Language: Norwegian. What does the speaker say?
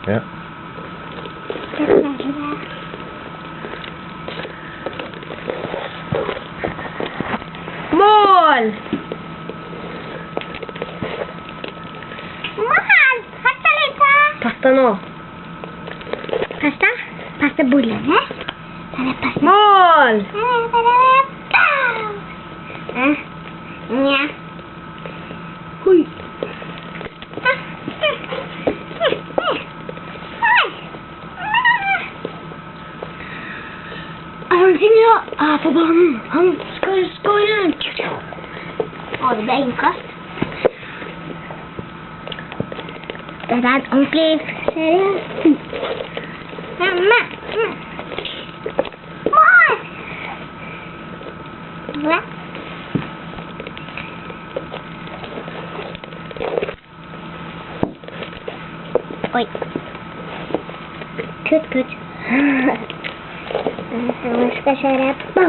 Ja. Mål! Mål! Pasta litt da. Pasta nå. Pasta? Pasta bollene. Ta det pasta. Mål! Nja. Oi. På banen. Han skal skåre. Å, det ble innkast. Dette er en ordentlig serie. Mamma. Mål! Hva? Oi. Kutt. Jeg skal kjøre på.